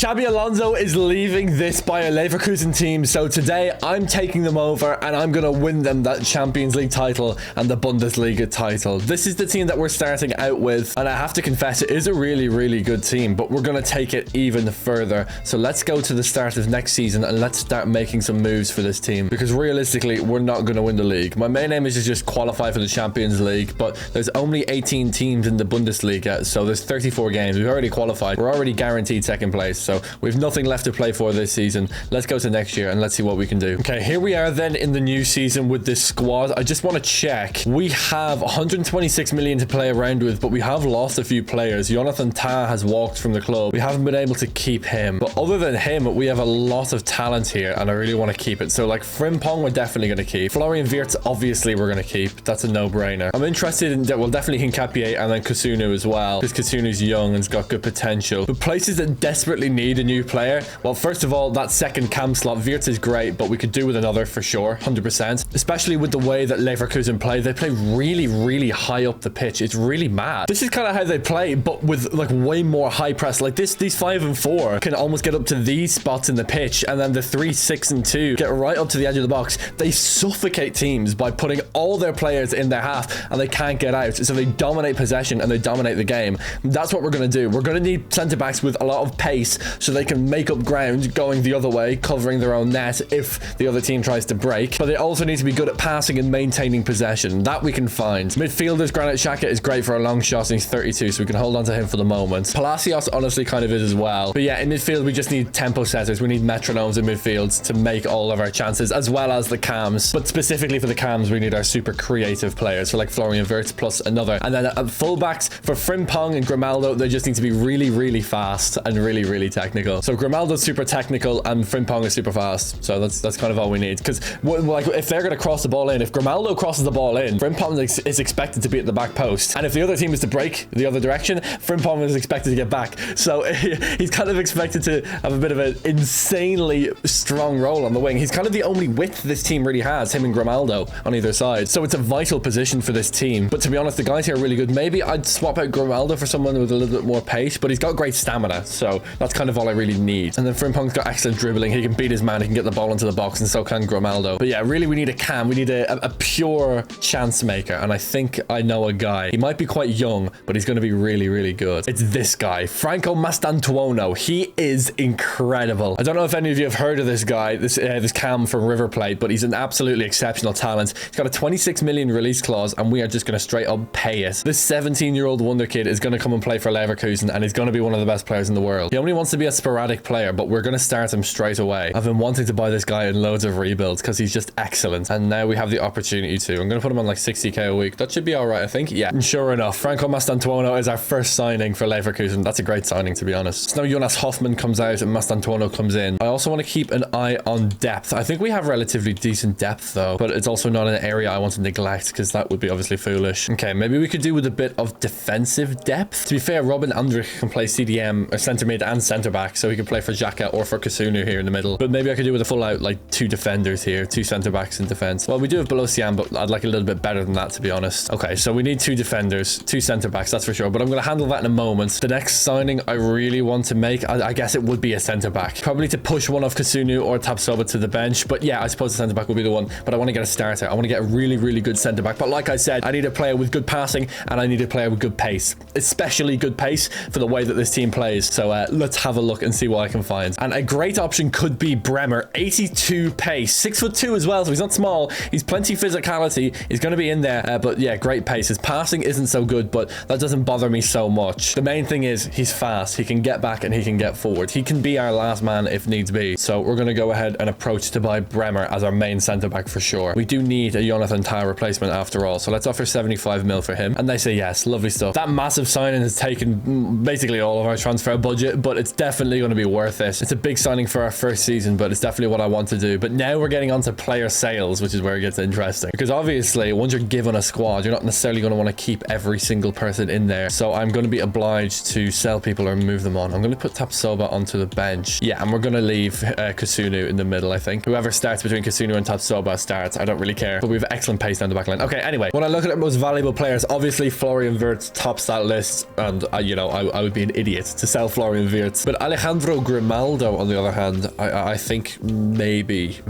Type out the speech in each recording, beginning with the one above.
Xabi Alonso is leaving this Bayer Leverkusen team, so today I'm taking them over and I'm going to win them that Champions League title and the Bundesliga title. This is the team that we're starting out with, and I have to confess it is a really, really good team, but we're going to take it even further. So let's go to the start of next season and let's start making some moves for this team, because realistically, we're not going to win the league. My main aim is to just qualify for the Champions League, but there's only 18 teams in the Bundesliga, so there's 34 games. We've already qualified. We're already guaranteed second place, so we've nothing left to play for this season. Let's go to next year and let's see what we can do. Okay, here we are then in the new season with this squad. I just want to check. We have 126 million to play around with, but we have lost a few players. Jonathan Tah has walked from the club. We haven't been able to keep him, but other than him, we have a lot of talent here and I really want to keep it. So like Frimpong, we're definitely going to keep. Florian Wirtz, obviously we're going to keep. That's a no-brainer. I'm interested in that. Well, definitely Hincapié and then Kusunu as well, because Kusunu's young and has got good potential. But places that desperately need a new player, well, first of all, that second cam slot, Wirtz is great, but we could do with another for sure, 100%. Especially with the way that Leverkusen play. They play really, really high up the pitch. It's really mad. This is kind of how they play, but with like way more high press. Like this, these 5 and 4 can almost get up to these spots in the pitch, and then the 3, 6 and 2 get right up to the edge of the box. They suffocate teams by putting all their players in their half, and they can't get out. So they dominate possession and they dominate the game. That's what we're going to do. We're going to need centre backs with a lot of pace so they can make up ground going the other way, covering their own net if the other team tries to break. But they also need to be good at passing and maintaining possession. That we can find. Midfielders, Granit Xhaka is great for a long shot, and he's 32, so we can hold on to him for the moment. Palacios honestly kind of is as well. But yeah, in midfield, we just need tempo setters. We need metronomes in midfields to make all of our chances, as well as the cams. But specifically for the cams, we need our super creative players, so like Florian Wirtz plus another. And then fullbacks for Frimpong and Grimaldo, they just need to be really, really fast and really, really technical. So Grimaldo's super technical and Frimpong is super fast. So that's kind of all we need. Because like if they're going to cross the ball in, if Grimaldo crosses the ball in, Frimpong is expected to be at the back post. And if the other team is to break the other direction, Frimpong is expected to get back. So he's kind of expected to have a bit of an insanely strong role on the wing. He's kind of the only width this team really has, him and Grimaldo on either side. So it's a vital position for this team. But to be honest, the guys here are really good. Maybe I'd swap out Grimaldo for someone with a little bit more pace, but he's got great stamina. So that's kind of all I really need. And then Frimpong's got excellent dribbling. He can beat his man. He can get the ball into the box, and so can Grimaldo. But yeah, really we need a cam. We need a pure chance maker. And I think I know a guy. He might be quite young, but he's going to be really, really good. It's this guy, Franco Mastantuono. He is incredible. I don't know if any of you have heard of this guy, this cam from River Plate, but he's an absolutely exceptional talent. He's got a 26 million release clause, and we are just going to straight up pay it. This 17-year-old wonder kid is going to come and play for Leverkusen, and he's going to be one of the best players in the world. He only wants to be a sporadic player, but we're going to start him straight away. I've been wanting to buy this guy in loads of rebuilds because he's just excellent, and now we have the opportunity to. I'm going to put him on like 60k a week. That should be all right, I think. Yeah, and sure enough, Franco Mastantuono is our first signing for Leverkusen. That's a great signing, to be honest. So now Jonas Hoffman comes out and Mastantuono comes in. I also want to keep an eye on depth. I think we have relatively decent depth though, but it's also not an area I want to neglect because that would be obviously foolish. Okay, maybe we could do with a bit of defensive depth. To be fair, Robin Andrich can play CDM or centre mid and centre back, so he can play for Xhaka or for Kusunu here in the middle. But maybe I could do with a full out like 2 defenders here, 2 centre backs in defence. Well, we do have Bolosian, but I'd like a little bit better than that, to be honest. Okay, so we need 2 defenders, 2 centre backs, that's for sure, but I'm going to handle that in a moment. The next signing I really want to make, I guess it would be a centre back. Probably to push one of Kusunu or Tapsoba to the bench, but yeah, I suppose the centre back will be the one, but I want to get a starter. I want to get a really, really good centre back. But like I said, I need a player with good passing and I need a player with good pace, especially good pace for the way that this team plays. So let's have a look and see what I can find. And a great option could be Bremer, 82 pace, 6'2" as well, so he's not small. He's plenty physicality. He's going to be in there, but yeah, great pace. His passing isn't so good, but that doesn't bother me so much. The main thing is he's fast. He can get back and he can get forward. He can be our last man if needs be. So we're going to go ahead and approach to buy Bremer as our main centre back for sure. We do need a Jonathan Tah replacement after all, so let's offer 75 mil for him. And they say yes. Lovely stuff. That massive signing has taken basically all of our transfer budget, but it's definitely going to be worth it. It's a big signing for our first season, but it's definitely what I want to do. But now we're getting onto player sales, which is where it gets interesting, because obviously once you're given a squad, you're not necessarily going to want to keep every single person in there. So I'm going to be obliged to sell people or move them on. I'm going to put Tapsoba onto the bench. Yeah, and we're going to leave Kusunu in the middle, I think. Whoever starts between Kusunu and Tapsoba starts. I don't really care, but we have excellent pace down the back line. Okay, anyway, when I look at our most valuable players, obviously Florian Wirtz tops that list, and I would be an idiot to sell Florian Wirtz. But But Alejandro Grimaldo, on the other hand, I think maybe.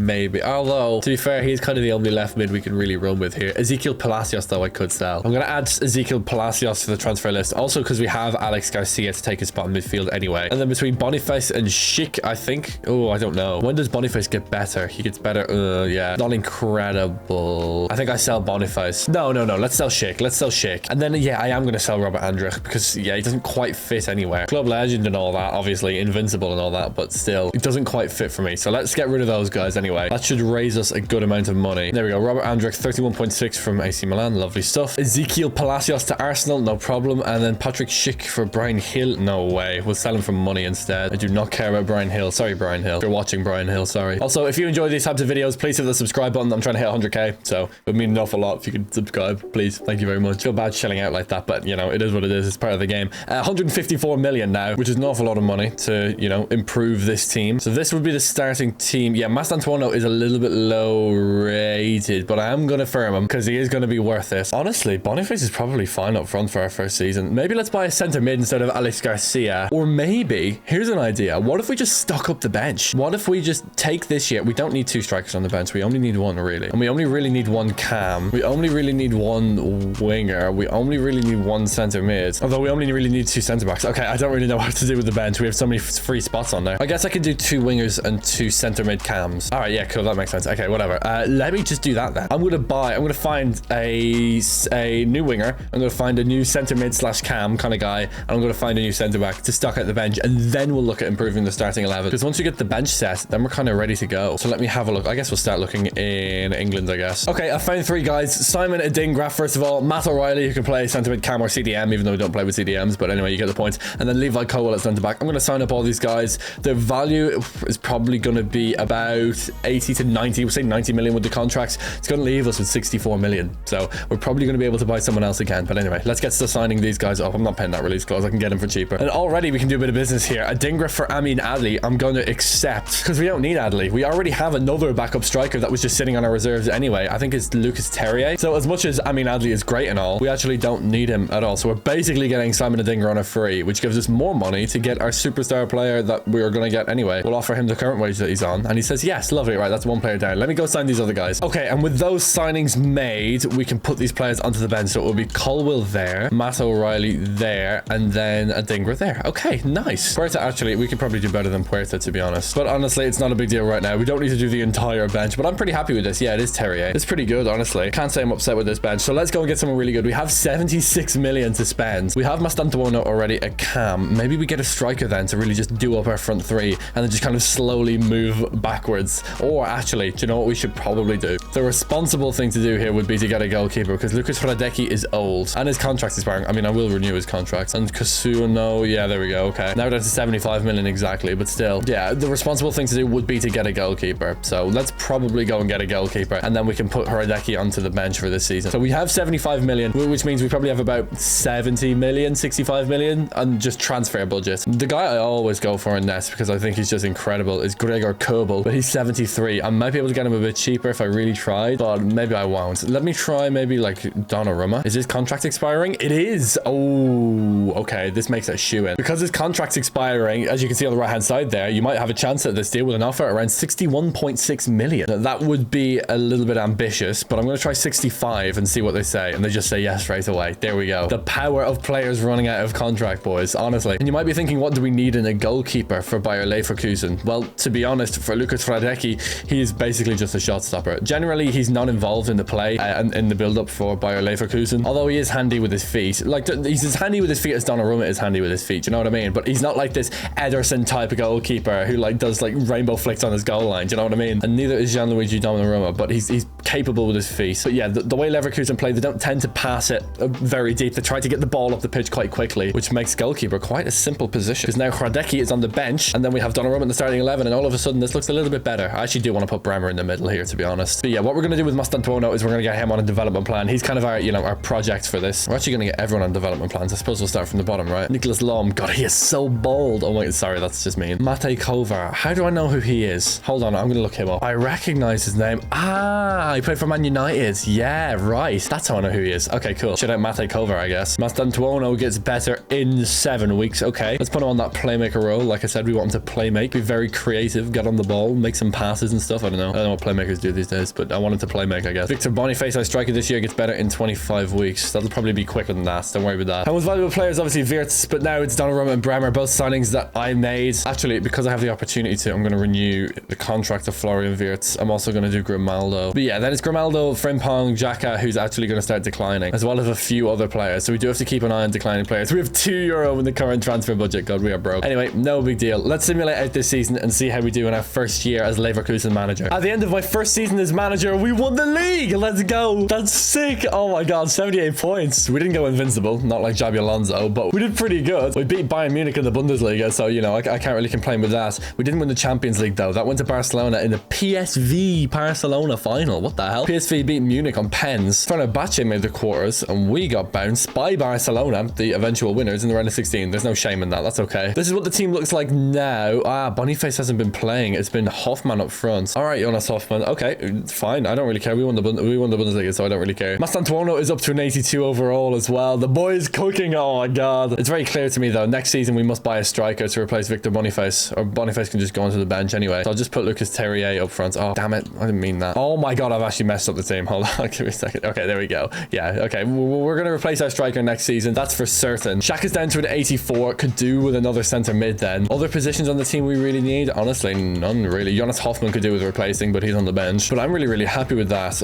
Although, to be fair, he's kind of the only left mid we can really run with here. Ezekiel Palacios, though, I could sell. I'm going to add Ezekiel Palacios to the transfer list. Also, because we have Alex Garcia to take his spot in midfield anyway. And then between Boniface and Schick, I think. Oh, I don't know. When does Boniface get better? He gets better. Yeah. Not incredible. I think I sell Boniface. No. Let's sell Schick. And then, yeah, I am going to sell Robert Andrich because, yeah, he doesn't quite fit anywhere. Club legend and all that, obviously. Invincible and all that, but still, it doesn't quite fit for me. So let's get rid of those guys anyway. That should raise us a good amount of money. There we go. Robert Andrich, 31.6 from AC Milan. Lovely stuff. Ezekiel Palacios to Arsenal. No problem. And then Patrick Schick for Brian Hill. No way. We'll sell him for money instead. I do not care about Brian Hill. Sorry, Brian Hill. If you're watching, Brian Hill, sorry. Also, if you enjoy these types of videos, please hit the subscribe button. I'm trying to hit 100k, so it would mean an awful lot if you could subscribe, please. Thank you very much. I feel bad shelling out like that, but, you know, it is what it is. It's part of the game. 154 million now, which is an awful lot of money to, you know, improve this team. So this would be the starting team. Yeah, Mastantuono is a little bit low rated, but I am going to firm him because he is going to be worth it. Honestly, Boniface is probably fine up front for our first season. Maybe let's buy a centre mid instead of Alex Garcia. Or maybe, here's an idea. What if we just stock up the bench? What if we just take this year? We don't need two strikers on the bench. We only need one, really. And we only really need one cam. We only really need one winger. We only really need one centre mid. Although we only really need two centre backs. Okay, I don't really know what to do with the bench. We have so many free spots on there. I guess I could do two wingers and two centre mid cams. All right, yeah, cool. That makes sense. Okay, whatever. Let me just do that then. I'm going to find a new winger. I'm going to find a new centre mid / cam kind of guy. And I'm going to find a new centre back to stock out the bench. And then we'll look at improving the starting 11. Because once we get the bench set, then we're kind of ready to go. So let me have a look. I guess we'll start looking in England, I guess. Okay, I found three guys. Simon Adingra, first of all. Matt O'Reilly, who can play centre mid cam or CDM, even though we don't play with CDMs. But anyway, you get the point. And then Levi Colwell at centre back. I'm going to sign up all these guys. Their value is probably going to be about 80 to 90. We'll say 90 million with the contracts. It's going to leave us with 64 million. So we're probably going to be able to buy someone else again. But anyway, let's get to signing these guys up. I'm not paying that release clause. I can get them for cheaper. And already we can do a bit of business here. Adingra for Amin Adli. I'm going to accept because we don't need Adli. We already have another backup striker that was just sitting on our reserves anyway. I think it's Lucas Terrier. So as much as Amin Adli is great and all, we actually don't need him at all. So we're basically getting Simon Adingra on a free, which gives us more money to get our superstar player that we are going to get anyway. We'll offer him the current wage that he's on. And he says, yes, lovely. Right, that's one player down. Let me go sign these other guys. Okay, and with those signings made, we can put these players onto the bench. So it will be Colwell there, Matt O'Reilly there, and then Adingra there. Okay, nice. Puerta, actually, we could probably do better than Puerta, to be honest. But honestly, it's not a big deal right now. We don't need to do the entire bench, but I'm pretty happy with this. Yeah, it is Terrier. It's pretty good, honestly. Can't say I'm upset with this bench. So let's go and get someone really good. We have 76 million to spend. We have Mastantuono already at cam. Maybe we get a striker then to really just do up our front three and then just kind of slowly move backwards. Or actually, do you know what we should probably do? The responsible thing to do here would be to get a goalkeeper because Lucas Hradecki is old and his contract is expiring. I mean, I will renew his contract. And Kasuno, yeah, there we go. Okay. Now we're down to 75 million exactly, but still. Yeah, the responsible thing to do would be to get a goalkeeper. So let's probably go and get a goalkeeper and then we can put Hradecki onto the bench for this season. So we have 75 million, which means we probably have about 70 million, 65 million and just transfer budget. The guy I always go for in Nest because I think he's just incredible is Gregor Kobel, but he's 73. I might be able to get him a bit cheaper if I really tried, but maybe I won't. Let me try maybe like Donnarumma. Is his contract expiring? It is. Oh, okay. This makes it a shoe-in. Because his contract's expiring, as you can see on the right-hand side there, you might have a chance at this deal with an offer around 61.6 million. Now, that would be a little bit ambitious, but I'm going to try 65 and see what they say. And they just say yes right away. There we go. The power of players running out of contract, boys, honestly. And you might be thinking, what do we need in a goalkeeper for Bayer Leverkusen? Well, to be honest, for Lucas Hradecki, he is basically just a shot stopper. Generally, he's not involved in the play and in the build-up for Bayer Leverkusen, although he is handy with his feet. Like, he's as handy with his feet as Donnarumma is handy with his feet, you know what I mean? But he's not like this Ederson type of goalkeeper who like does like rainbow flicks on his goal line, do you know what I mean? And neither is Gianluigi Donnarumma, but he's capable with his feet. But yeah, the way Leverkusen play, they don't tend to pass it very deep. They try to get the ball up the pitch quite quickly, which makes goalkeeper quite a simple position. Because now Hradecki is on the bench, and then we have Donnarumma in the starting 11, and all of a sudden this looks a little bit better. I actually do want to put Bremer in the middle here, to be honest. But yeah, what we're going to do with Mastantuono is we're going to get him on a development plan. He's kind of our, you know, our project for this. We're actually going to get everyone on development plans. I suppose we'll start from the bottom, right? Nicholas Lom. God, he is so bold. Oh my, sorry, that's just mean. Mate Kovar. How do I know who he is? Hold on, I'm going to look him up. I recognize his name. Ah, he played for Man United. Yeah, right. That's how I know who he is. Okay, cool. Shout out Mate Kovar, I guess. Mastantuono gets better in 7 weeks. Okay, let's put him on that playmaker role. Like I said, we want him to play make, be very creative, get on the ball, make some passes and stuff. I don't know what playmakers do these days, but I want him to play make, I guess. Victor Boniface, our striker this year, gets better in 25 weeks. That'll probably be quicker than that. Don't worry about that. And most valuable players, obviously Wirtz, but now it's Donnarumma and Bremer, both signings that I made. Actually, because I have the opportunity to, I'm going to renew the contract of Florian Wirtz. I'm also going to do Grimaldo. But yeah, then it's Grimaldo, Frimpong, Xhaka, who's actually going to start declining, as well as a few other players. So we do have to keep an eye on declining players. We have €2 in the current transfer budget. God, we are broke. Anyway, no big deal. Let's simulate out this season and see how we do in our first year as Leverkusen manager. At the end of my first season as manager, we won the league. Let's go. That's sick. Oh my God, 78 points. We didn't go invincible, not like Xabi Alonso, but we did pretty good. We beat Bayern Munich in the Bundesliga, so, you know, I can't really complain with that. We didn't win the Champions League, though. That went to Barcelona in the PSV Barcelona final. What the hell? PSV beat Munich on pens. Fenerbahce made the quarters, and we got bounced by Barcelona, the eventual winners, in the round of 16. There's no shame in that. That's okay. This is what the team looks like now. Boniface hasn't been playing. It's been Hoffman up front. All right, Jonas Hoffman. Okay, fine. I don't really care. We won the Bundesliga, so I don't really care. Mastantuono is up to an 82 overall as well. The boy is cooking. Oh my God. It's very clear to me, though. Next season, we must buy a striker to replace Victor Boniface, or Boniface can just go onto the bench anyway. So I'll just put Lucas Terrier up front. Oh, damn it. I didn't mean that. Oh my God, I've actually messed up the team. Hold on. Give me a second. Okay, there we go. Yeah, okay. We're going to replace our striker next season. That's for certain. Shaq is down to an 84. Could do with another centre mid then. Other positions on the team we really need? Honestly, none really. Jonas Hoffman could do with replacing, but he's on the bench. But I'm really happy with that.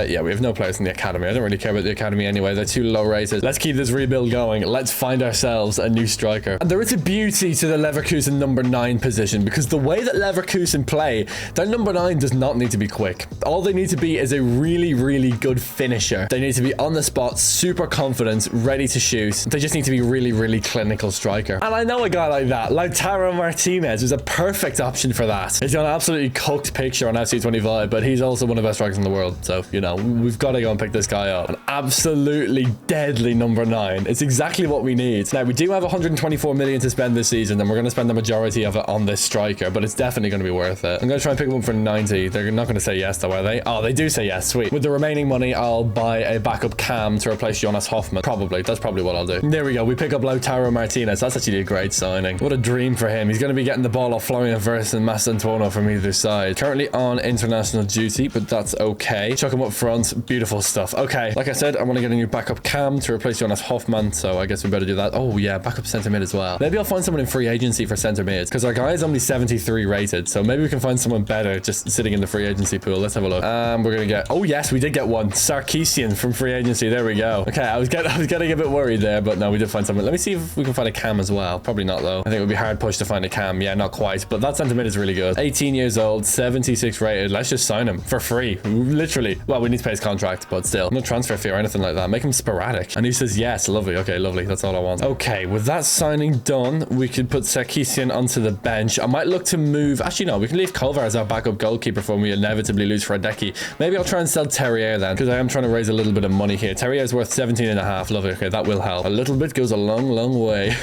Yeah, we have no players in the academy. I don't really care about the academy anyway. They're too low rated. Let's keep this rebuild going. Let's find ourselves a new striker. And there is a beauty to the Leverkusen number 9 position, because the way that Leverkusen play, their number 9 does not need to be quick. All they need to be is a really good finisher. They need to be on the spot, super confident, ready to shoot. They just need to be really clinical striker. And I know a guy like that, Lautaro Martinez, is a perfect option for that. He's got an absolutely cooked picture on FC25, but he's also one of the best strikers in the world. So, you know, we've got to go and pick this guy up. An absolutely deadly number 9. It's exactly what we need. Now, we do have 124 million to spend this season, and we're going to spend the majority of it on this striker, but it's definitely going to be worth it. I'm going to try and pick him up for 90. They're not going to say yes, though, are they? Oh, they do say yes. Sweet. With the remaining money, I'll buy a backup cam to replace Jonas Hoffman. Probably. That's probably what I'll do. There we go. We pick up Lautaro Martinez. That's actually a great signing. What a dream for him. He's going to be getting the ball off Florian Wirtz and Mastantuono from either side. Currently on international duty, but that's okay. Chuck him up front. Beautiful stuff. Okay. Like I said, I want to get a new backup cam to replace Jonas Hoffman, so I guess we better do that. Oh, yeah. Backup centre mid as well. Maybe I'll find someone in free agency for centre mid, because our guy is only 73 rated, so maybe we can find someone better just sitting in the free agency pool. Let's have a look. We're going to get... Oh, yes, we did get one. Sarkisian from free agency. There we go. Okay, I was getting a bit worried there, but no, we did find someone. Let me see if we can find a cam as well. Probably not, though. I think it would be hard push to find a cam. Yeah, not quite, but that centre mid is really good. 18 years old, 76 rated. Let's just sign him for free. Literally. Well, we need to pay his contract, but still. No transfer fee or anything like that. Make him sporadic. And he says yes. Lovely. Okay, lovely. That's all I want. Okay, with that signing done, we could put Sarkisian onto the bench. I might look to move... Actually, no. We can leave Kovar as our backup goalkeeper for when we inevitably lose for a Hideki. Maybe I'll try and sell Terrier then, because I am trying to raise a little bit of money here. Terrier is worth 17.5. Lovely. Okay, that will help. A little bit goes a long way.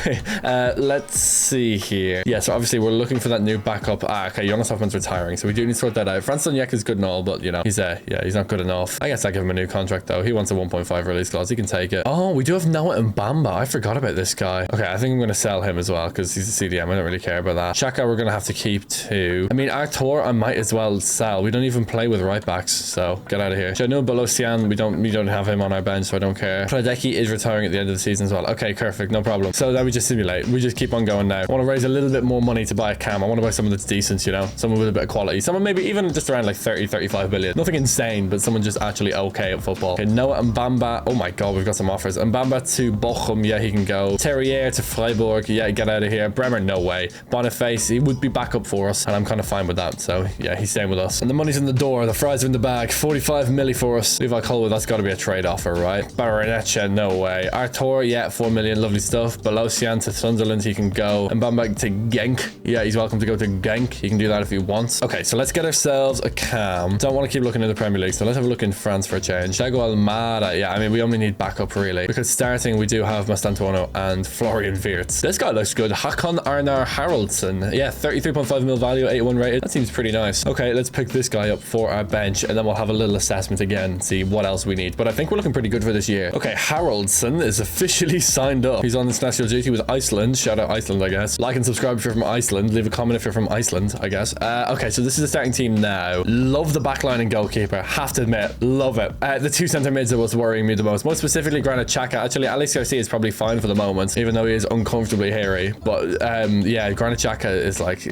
Let's see here. Yeah, so obviously we're looking for that new backup. Okay, Jonas Hoffman's retiring, so we do need to sort that out. Franz Doniek is good and all, but, you know, he's not good enough. I guess I'll give him a new contract, though. He wants a 1.5 release clause. He can take it. Oh, we do have Noah Mbamba. I forgot about this guy. Okay, I think I'm going to sell him as well, because he's a CDM. I don't really care about that. Xhaka, we're going to have to keep too. I mean, Artur, I might as well sell. We don't even play with right backs, so get out of here. Janu Bolosian, we don't have him on our bench, so I don't care. Hideki is retiring at the end of the season as well. Okay, perfect. No problem. So then we just simulate. We just keep on going now. I want to raise a little bit more money to buy a cam. I want to buy someone that's decent, you know? Someone with a bit of quality. Someone maybe even just around like 30, 35 billion. Nothing insane, but someone just actually okay at football. Okay, Noah Mbamba. Oh my God, we've got some offers. Mbamba to Bochum. Yeah, he can go. Terrier to Freiburg. Yeah, get out of here. Bremer, no way. Boniface, he would be back up for us, and I'm kind of fine with that. So yeah, he's staying with us. And the money's in the door. The fries are in the bag. 45 milli for us. Levi Colwood, that's got to be a trade offer, right? Baronetcha, no way. Artur, yeah, 4 million. Lovely stuff. Bolosian to Sunderland, he can go. And Mbamba to Genk. Yeah, he's welcome to go to Genk. He can do that if he wants. Okay, so let's get ourselves a cam. Don't want to keep looking in the Premier League, so let's have a look in France for a change. Thiago Almada. Yeah, I mean, we only need backup, really. Because starting, we do have Mastantuono and Florian Wirtz. This guy looks good. Hakon Arnar Haraldsson. Yeah, 33.5 mil value, 81 rated. That seems pretty nice. Okay, let's pick this guy up for our bench, and then we'll have a little assessment again, see what else we need. But I think we're looking pretty good for this year. Okay, Haraldsson is officially signed up. He's on international duty with Iceland. Shout out about Iceland, I guess. Like and subscribe if you're from Iceland. Leave a comment if you're from Iceland, I guess. Okay, so this is the starting team now. Love the backline and goalkeeper. Have to admit, love it. The two centre mids are what's worrying me the most. Most specifically, Granit Xhaka. Actually, Alex Garcia is probably fine for the moment, even though he is uncomfortably hairy. But yeah, Granit Xhaka is like,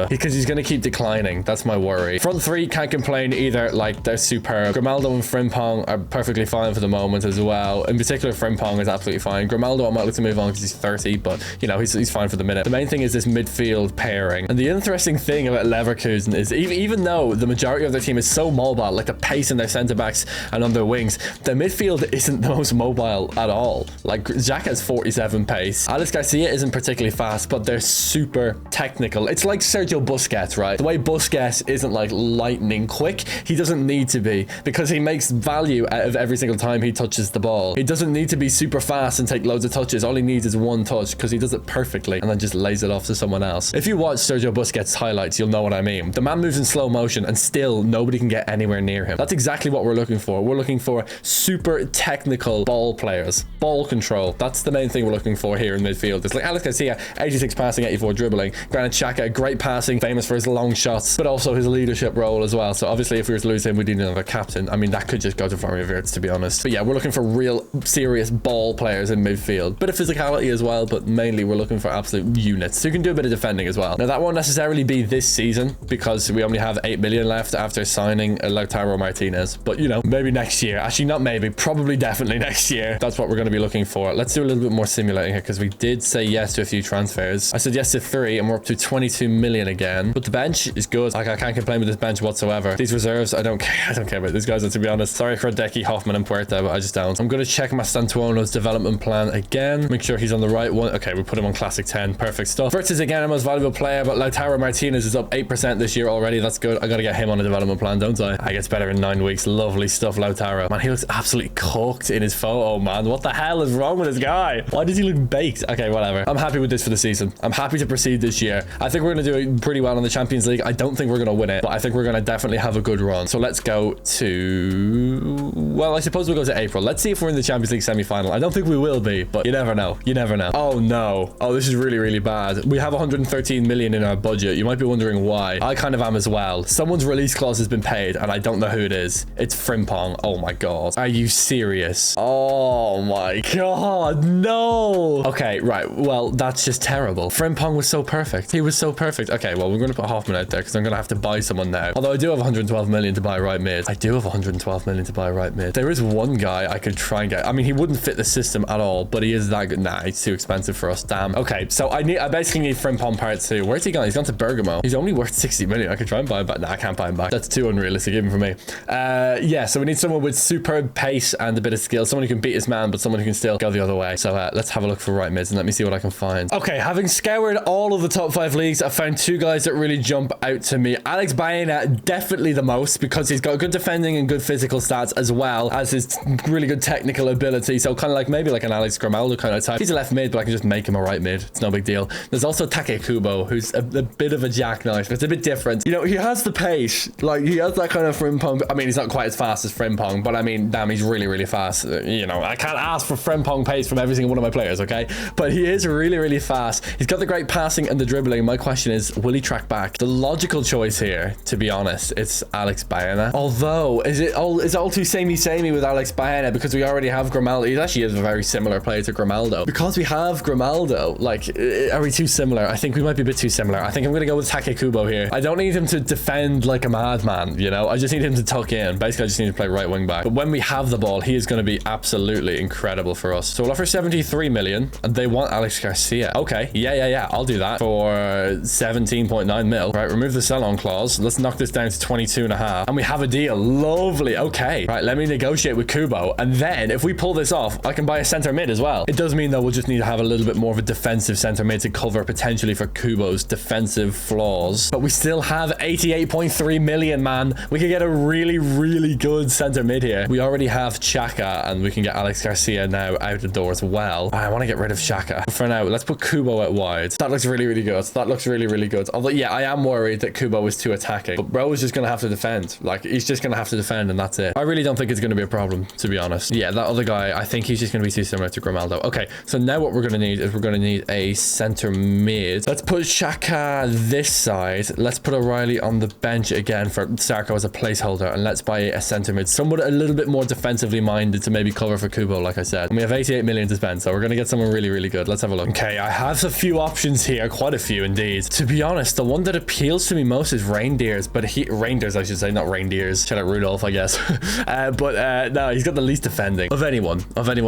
because he's going to keep declining. That's my worry. Front three, can't complain either. Like, they're superb. Grimaldo and Frimpong are perfectly fine for the moment as well. In particular, Frimpong is absolutely fine. Grimaldo, I might look to move on because he's 30, but you know, he's fine for the minute. The main thing is this midfield pairing. And the interesting thing about Leverkusen is even though the majority of their team is so mobile, like the pace in their centre backs and on their wings, the midfield isn't the most mobile at all. Like, Xhaka has 47 pace. Alex Garcia isn't particularly fast, but they're super technical. It's like Sergio Busquets, right? The way Busquets isn't like lightning quick, he doesn't need to be, because he makes value out of every single time he touches the ball. He doesn't need to be super fast and take loads of touches. All he needs is one touch, because he does it perfectly and then just lays it off to someone else. If you watch Sergio Busquets highlights, you'll know what I mean. The man moves in slow motion and still nobody can get anywhere near him. That's exactly what we're looking for. We're looking for super technical ball players. Ball control. That's the main thing we're looking for here in midfield. It's like Alex Garcia, 86 passing, 84 dribbling. Granit Xhaka, great passing, famous for his long shots, but also his leadership role as well. So obviously if we were to lose him, we need another captain. I mean, that could just go to Florian Wirtz, to be honest. But yeah, we're looking for real serious ball players in midfield. Bit of physicality as well, but mainly we're looking for absolute units who can do a bit of defending as well. Now, that won't necessarily be this season because we only have 8 million left after signing Lautaro Martinez. But, you know, maybe next year. Actually, not maybe. Probably definitely next year. That's what we're going to be looking for. Let's do a little bit more simulating here because we did say yes to a few transfers. I said yes to 3 and we're up to 22 million again. But the bench is good. Like, I can't complain with this bench whatsoever. These reserves, I don't care. I don't care about these guys, to be honest. Sorry for Decky, Hoffman and Puerta, but I just don't. I'm going to check Mastantuono's development plan again. Make sure he's on the right one. Okay, we put him on classic 10. Perfect stuff. Wirtz is again our most valuable player, but Lautaro Martinez is up 8% this year already. That's good. I got to get him on a development plan, don't I? I gets better in 9 weeks. Lovely stuff, Lautaro. Man, he looks absolutely cooked in his photo, man. What the hell is wrong with this guy? Why does he look baked? Okay, whatever. I'm happy with this for the season. I'm happy to proceed this year. I think we're going to do pretty well in the Champions League. I don't think we're going to win it, but I think we're going to definitely have a good run. So let's go to... Well, I suppose we'll go to April. Let's see if we're in the Champions League semi-final. I don't think we will be, but you never know. You never know. Oh, no. Oh, this is really, really bad. We have 113 million in our budget. You might be wondering why. I kind of am as well. Someone's release clause has been paid, and I don't know who it is. It's Frimpong. Oh, my God. Are you serious? Oh, my God. No. Okay, right. Well, that's just terrible. Frimpong was so perfect. He was so perfect. Okay, well, we're going to put Hoffman out there because I'm going to have to buy someone now. Although I do have 112 million to buy right mid. I do have 112 million to buy right mid. There is one guy I could try and get. I mean, he wouldn't fit the system at all, but he is that good. Nah, he's too expensive for us. Damn. Okay, so I basically need Frimpong part 2. Where's he gone? He's gone to Bergamo. He's only worth 60 million. I could try and buy him back. Nah, I can't buy him back. That's too unrealistic even for me. Yeah, so we need someone with superb pace and a bit of skill. Someone who can beat his man, but someone who can still go the other way. So let's have a look for right mids and let me see what I can find. Okay, having scoured all of the top 5 leagues, I found 2 guys that really jump out to me. Alex Baena, definitely the most because he's got good defending and good physical stats as well as his really good technical ability. So kind of like maybe like an Alex Grimaldo kind of type. He's a left mid, but I can just make him a right mid. It's no big deal. There's also Take Kubo, who's a bit of a jackknife, but it's a bit different. You know, he has the pace. Like, he has that kind of Frimpong. I mean, he's not quite as fast as Frimpong, but I mean, damn, he's really, really fast. You know, I can't ask for Frimpong pace from every single one of my players, okay? But he is really, really fast. He's got the great passing and the dribbling. My question is, will he track back? The logical choice here, to be honest, it's Alex Baena. Although, is it all too samey with Alex Baena because we already have Grimaldo? He actually is a very similar player to Grimaldo. Because we have Grimaldo, like, are we too similar? I think we might be a bit too similar. I think I'm going to go with Take Kubo here. I don't need him to defend like a madman, you know? I just need him to tuck in. Basically, I just need to play right wing back. But when we have the ball, he is going to be absolutely incredible for us. So we'll offer 73 million and they want Alex Garcia. Okay, yeah. I'll do that for 17.9 mil. Right, remove the sell-on clause. Let's knock this down to 22.5. And we have a deal. Lovely. Okay. Right, let me negotiate with Kubo. And then if we pull this off, I can buy a center mid as well. It does mean that we'll just need to have a little bit more of a defensive center mid to cover potentially for Kubo's defensive flaws. But we still have 88.3 million, man. We could get a really, really good center mid here. We already have Xhaka and we can get Alex Garcia now out the door as well. I want to get rid of Xhaka. For now, let's put Kubo out wide. That looks really, really good. That looks really, really good. Although, yeah, I am worried that Kubo is too attacking. But bro is just going to have to defend. Like, he's just going to have to defend and that's it. I really don't think it's going to be a problem, to be honest. Yeah, that other guy, I think he's just going to be too similar to Grimaldo. Okay, so now what we're going to need is we're going to need a center mid. Let's put Xhaka this side. Let's put O'Reilly on the bench again for Sarko as a placeholder. And let's buy a center mid. Someone a little bit more defensively minded to maybe cover for Kubo, like I said. And we have 88 million to spend, so we're going to get someone really, really good. Let's have a look. Okay, I have a few options here. Quite a few indeed. To be honest, the one that appeals to me most is Reindeers, but Reindeers, I should say, not reindeers. Shout out Rudolph, I guess. No, he's got the least defending of anyone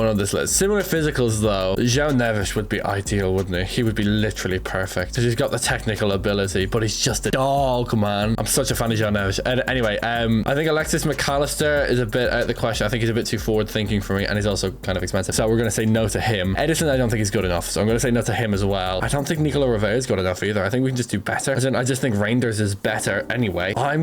on this list. Similar physicals though. João Neves would be ideal, wouldn't he? He would be literally perfect because he's got the technical ability, but he's just a dog, man. I'm such a fan of João Neves. Anyway, I think Alexis McAllister is a bit out of the question. I think he's a bit too forward thinking for me, and he's also kind of expensive, so we're going to say no to him. Edison, I don't think he's good enough, so I'm going to say no to him as well. I don't think Nicola Rivera is good enough either. I think we can just do better. I just think Reinders is better anyway. I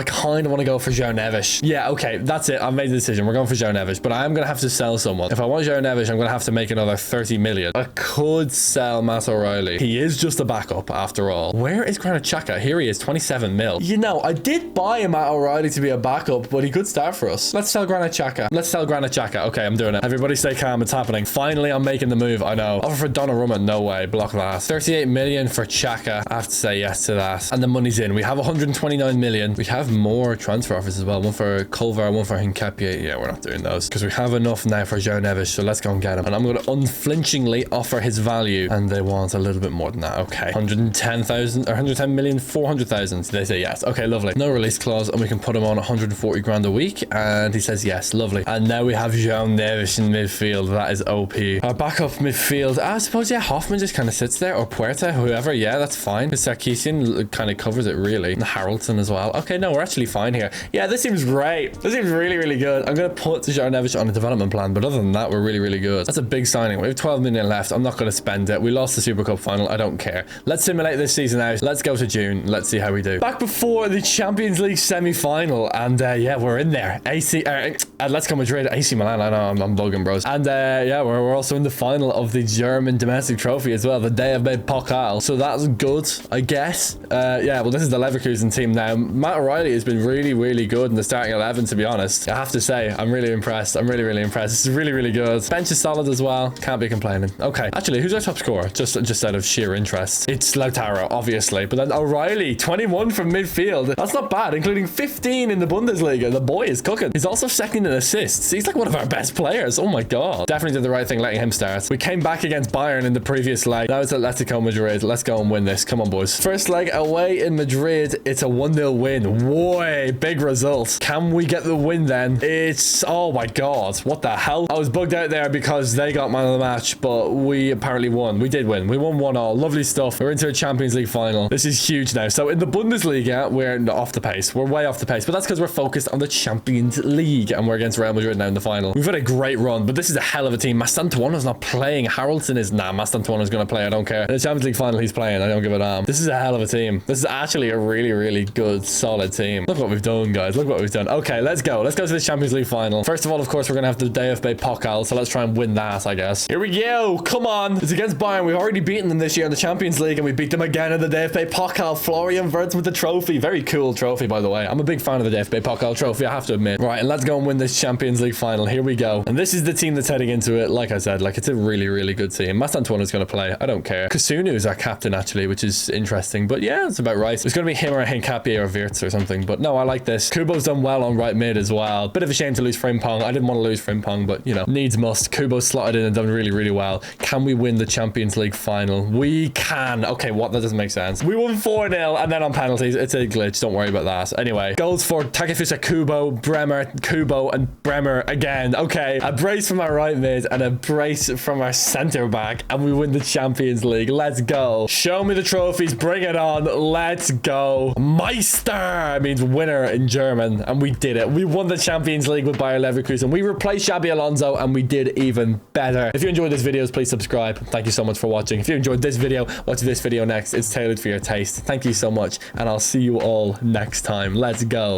kind of want to go for João Neves. Yeah, okay, that's it. I've made the decision. We're going for João Neves, but I'm going to have to sell someone. If I want João Neves, I'm going to have to make another 30 million. I could sell Matt O'Reilly. He is just a backup after all. Where is Granit Xhaka? Here he is, 27 mil. You know, I did buy Matt O'Reilly to be a backup, but he could start for us. Let's sell Granit Xhaka. Let's sell Granit Xhaka. Okay, I'm doing it. Everybody stay calm. It's happening. Finally, I'm making the move. I know. Offer for Donnarumma. No way. Block that. 38 million for Xhaka. I have to say yes to that. And the money's in. We have 129 million. We have more transfer offers as well. One for Culver, one for Hincapié. Yeah, we're not doing those because we have enough now for João Neves. So let's go and get him. And I'm going to unflinchingly offer his value. And they want a little bit more than that. Okay. 110,000 or 110 million, 400,000. They say yes. Okay, lovely. No release clause. And we can put him on 140 grand a week. And he says yes. Lovely. And now we have João Neves in midfield. That is OP. Our backup midfield. I suppose, yeah, Hoffman just kind of sits there. Or Puerta, whoever. Yeah, that's fine. Sarkisian kind of covers it, really. And Harrelson as well. Okay, no, we're actually fine here. Yeah, this seems great. This seems really, really good. I'm going to put João Neves on a development plan. But other than that, we're really, really good. That's a big signing. We have 12 million left. I'm not going to spend it. We lost the Super Cup final. I don't care. Let's simulate this season out. Let's go to June. Let's see how we do. Back before the Champions League semi-final. And yeah, we're in there. Let's go Madrid. AC Milan. I know I'm bugging, bros. And yeah, we're also in the final of the German domestic trophy as well. The DFB Pokal. So that's good, I guess. Yeah, well, this is the Leverkusen team now. Matt O'Reilly has been really, really good in the starting 11, to be honest. I have to say, I'm really impressed. I'm really, really impressed. This is really, really good. Bench is solid as well. Can't be complaining. Okay. Actually, who's our top scorer? Just out of sheer interest. It's Lautaro, obviously. But then O'Reilly, 21 from midfield. That's not bad, including 15 in the Bundesliga. The boy is cooking. He's also second in assists. He's like one of our best players. Oh my God. Definitely did the right thing letting him start. We came back against Bayern in the previous leg. Now it's Atletico Madrid. Let's go and win this. Come on, boys. First leg away in Madrid. It's a 1-0 win. Way big result. Can we get the win then? It's... Oh my God. What the hell? I was bugged out there because they got man of the match, but we apparently won. We did win. We won 1-1. Lovely stuff. We're into a Champions League final. This is huge now. So in the Bundesliga, we're off the pace. We're way off the pace, but that's because we're focused on the Champions League and we're against Real Madrid now in the final. We've had a great run, but this is a hell of a team. Mastantuono's not playing. Harrelson is... Nah, Mastantuono's going to play. I don't care. In the Champions League final, he's playing. I don't give a damn. This is a hell of a team. This is actually a really, really good, solid team. Look what we've done, guys. Look what we've done. Okay, let's go. Let's go to the Champions League final. First of all, of course, we're going to have the DFB Pokal, so let's try and win that, I guess. Here we go. Come on. It's against Bayern. We've already beaten them this year in the Champions League, and we beat them again in the DFB Pokal. Florian Wirtz with the trophy. Very cool trophy, by the way. I'm a big fan of the DFB Pokal trophy, I have to admit. Right, and let's go and win this Champions League final. Here we go. And this is the team that's heading into it. Like I said, like, it's a really, really good team. Mastantuono's going to play. I don't care. Kasunu is our captain, actually, which is interesting. But yeah, it's about right. It's going to be him or Hincapié or Wirtz or something. But no, I like this. Kubo's done well on right mid as well. Bit of a shame to lose Frimpong. I didn't want to lose Frimpong, but, you know, needs must. Kubo's slotted in and done really, really well. Can we win the Champions League final? We can. Okay, what? That doesn't make sense. We won 4-0 and then on penalties. It's a glitch. Don't worry about that. Anyway, goals for Takefusa Kubo, Bremer, Kubo, and Bremer again. Okay, a brace from our right mid and a brace from our center back, and we win the Champions League. Let's go. Show me the trophies. Bring it on. Let's go. Meister means winner in German, and we did it. We won the Champions League with Bayer Leverkusen. We replaced Xabi Alonso, and we did even better. If you enjoyed this video, please subscribe. Thank you so much for watching. If you enjoyed this video, watch this video next. It's tailored for your taste. Thank you so much, and I'll see you all next time. Let's go.